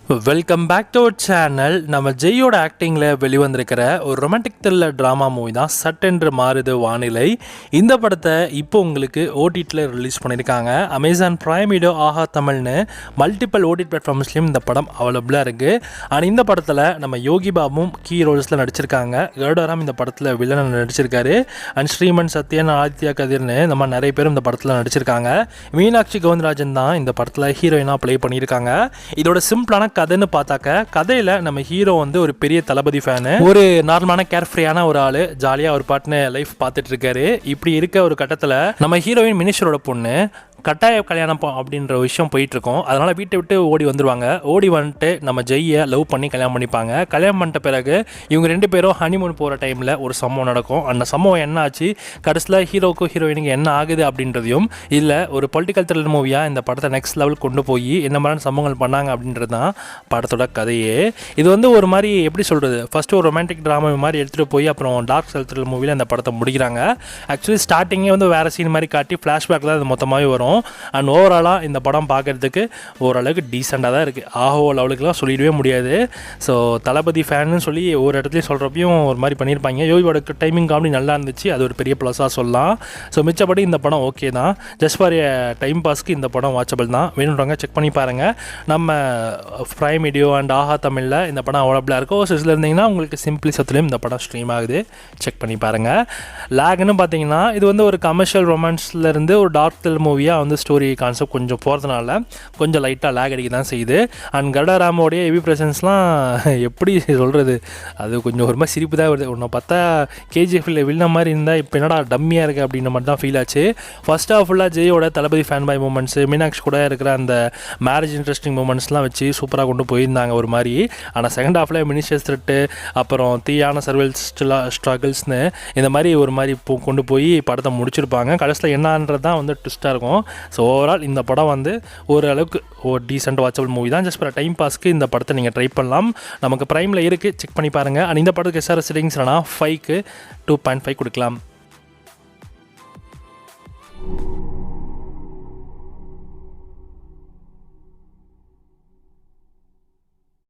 Welcome back to our channel. நம்ம ஜெய்யோட ஆக்டிங்கில் வெளிவந்திருக்கிற ஒரு ரொமான்டிக் த்ரில்லர் ட்ராமா மூவி தான் சட்டென்று மாறுது வானிலை. இந்த படத்தை இப்போ உங்களுக்கு ஓடிடியில் ரிலீஸ் பண்ணியிருக்காங்க. அமேசான் பிரைம் வீடியோ, ஆஹா தமிழ்னு மல்டிபிள் ஓடிடி பிளாட்ஃபார்ம்ஸ்லையும் இந்த படம் அவைலபிளாக இருக்குது. அண்ட் இந்த படத்தில் நம்ம யோகி பாபும் கீ ரோல்ஸில் நடிச்சிருக்காங்க. கருடாராம் இந்த படத்தில் வில்லன் நடிச்சிருக்காரு. அண்ட் ஸ்ரீமன் சத்யன், ஆதித்யா கதிர்னு நம்ம நிறைய பேரும் இந்த படத்தில் நடிச்சிருக்காங்க. மீனாட்சி கோவிந்தராஜன் தான் இந்த படத்தில் ஹீரோயினாக ப்ளே பண்ணியிருக்காங்க. இதோட சிம்பிளான கதைன்னு பார்த்தாக்க, கதையில் நம்ம ஹீரோ வந்து ஒரு பெரிய தளபதி ஃபேனு, ஒரு நார்மலான கேர் ஃப்ரீயான ஒரு ஆள், ஜாலியாக ஒரு பாட்டுன்னு லைஃப் பார்த்துட்டு இருக்காரு. இப்படி இருக்க ஒரு கட்டத்தில் நம்ம ஹீரோயின் மினிஸ்டரோட பொண்ணு கட்டாய கல்யாணம் அப்படின்ற விஷயம் போயிட்டுருக்கோம். அதனால் வீட்டை விட்டு ஓடி வந்துடுவாங்க. ஓடி வந்துட்டு நம்ம ஜெய்யை லவ் பண்ணி கல்யாணம் பண்ணிப்பாங்க. கல்யாணம் பண்ணிட்ட பிறகு இவங்க ரெண்டு பேரும் ஹனிமூன் போகிற டைமில் ஒரு சம்பவம் நடக்கும். அந்த சம்பவம் என்ன ஆச்சு, கடைசியில் ஹீரோக்கும் ஹீரோயினுக்கு என்ன ஆகுது அப்படின்றதையும், இல்லை ஒரு பொலிட்டிக்கல் த்ரில்லர் மூவியாக இந்த படத்தை நெக்ஸ்ட் லெவல் கொண்டு போய் என்ன மாதிரியான சம்பவங்கள் பண்ணாங்க அப்படின்றது தான் படத்தோட கதையே. இது வந்து ஒரு மாதிரி எப்படி சொல்கிறது, ஃபஸ்ட்டு ஒரு ரொமான்டிக் ட்ராமா மாதிரி எடுத்துகிட்டு போய் அப்புறம் டார்க் த்ரில்லர் மூவியில் இந்த படத்தை முடிக்கிறாங்க. ஆக்சுவலி ஸ்டார்டிங்கே வந்து வேறு சீன் மாதிரி காட்டி ஃப்ளாஷ்பேக் தான் அது மொத்தமாகவே வரும். அண்ட் ஓவராலாக இந்த படம் பார்க்குறதுக்கு ஓரளவுக்கு டீசெண்டாக தான் இருக்குது. ஆஹோ லெவலுக்குலாம் சொல்லிடவே முடியாது. ஸோ தளபதி ஃபேன்னு சொல்லி ஒரு இடத்துலையும் சொல்கிறப்பையும் ஒரு மாதிரி பண்ணியிருப்பாங்க. யோகியோட டைமிங் காமெடி நல்லா இருந்துச்சு, அது ஒரு பெரிய ப்ளஸாக சொல்லலாம். ஸோ மிச்சப்படி இந்த படம் ஓகே தான். ஜஸ்ட் ஃபார் டைம் பாஸ்க்கு இந்த படம் வாட்சபிள் தான். வேணுன்றவங்க செக் பண்ணி பாருங்கள். நம்ம பிரைம் வீடியோ அண்ட் ஆஹா தமிழில் இந்த படம் அவைலபிளாக இருக்கும். சில இருந்தீங்கன்னா உங்களுக்கு சிம்பிளி சத்துலேயும் இந்த படம் ஸ்ட்ரீம் ஆகுது, செக் பண்ணி பாருங்கள். லேக்னு பார்த்தீங்கன்னா இது வந்து ஒரு கமர்ஷியல் ரொமான்ஸ்லேருந்து ஒரு டார்க் த்ரில்லர் மூவியாக வந்து ஸ்டோரி கான்செப்ட் கொஞ்சம் போகிறதுனால கொஞ்சம் லைட்டாக லேக் அடிக்க தான் செய்யுது. அண்ட் கருடாராமோடைய ஹெவி ப்ரெசன்ஸ்லாம் எப்படி சொல்கிறது, அது கொஞ்சம் ஒரு மாதிரி சிரிப்பு தான் வருது. ஒன்று பார்த்தா கேஜிஎஃப்ல வில்ல மாதிரி இருந்தால் இப்போ என்னடா டம்மியாக இருக்குது அப்படின்ற மாதிரி தான் ஃபீல் ஆச்சு. ஃபர்ஸ்ட் ஆஃப் ஃபுல்லாக ஜெயோட தளபதி ஃபேன் பாய் மூமெண்ட்ஸு, மீனாட்சி கூட இருக்கிற அந்த மேரேஜ் இன்ட்ரெஸ்டிங் மூமெண்ட்ஸ்லாம் வச்சு சூப்பராக கொண்டு போயிருந்தாங்க ஒரு மாதிரி. ஆனால் செகண்ட் ஹாஃபில் மினிஷியஸ் த்ரெட்டு, அப்புறம் தீயான சர்வல் ஸ்ட்ரகிள்ஸ்னு இந்த மாதிரி ஒரு மாதிரி கொண்டு போய் படத்தை முடிச்சிருப்பாங்க. கடைசியில் என்னன்றது தான் வந்து ட்விஸ்ட்டாக இருக்கும். ஸோ ஓவரால் இந்த படம் வந்து ஓரளவுக்கு ஒரு டீசென்ட் வாட்சபிள் மூவி தான். ஜஸ்ட் ஃபார் டைம் பாஸ்க்கு இந்த படத்தை நீங்கள் ட்ரை பண்ணலாம். நமக்கு ப்ரைமில் இருக்குது, செக் பண்ணி பாருங்கள். அண்ட் இந்த படத்துக்கு எஸ்ஆர்எஸ் ரேட்டிங்ஸ்னா 5க்கு 2.5 கொடுக்கலாம்.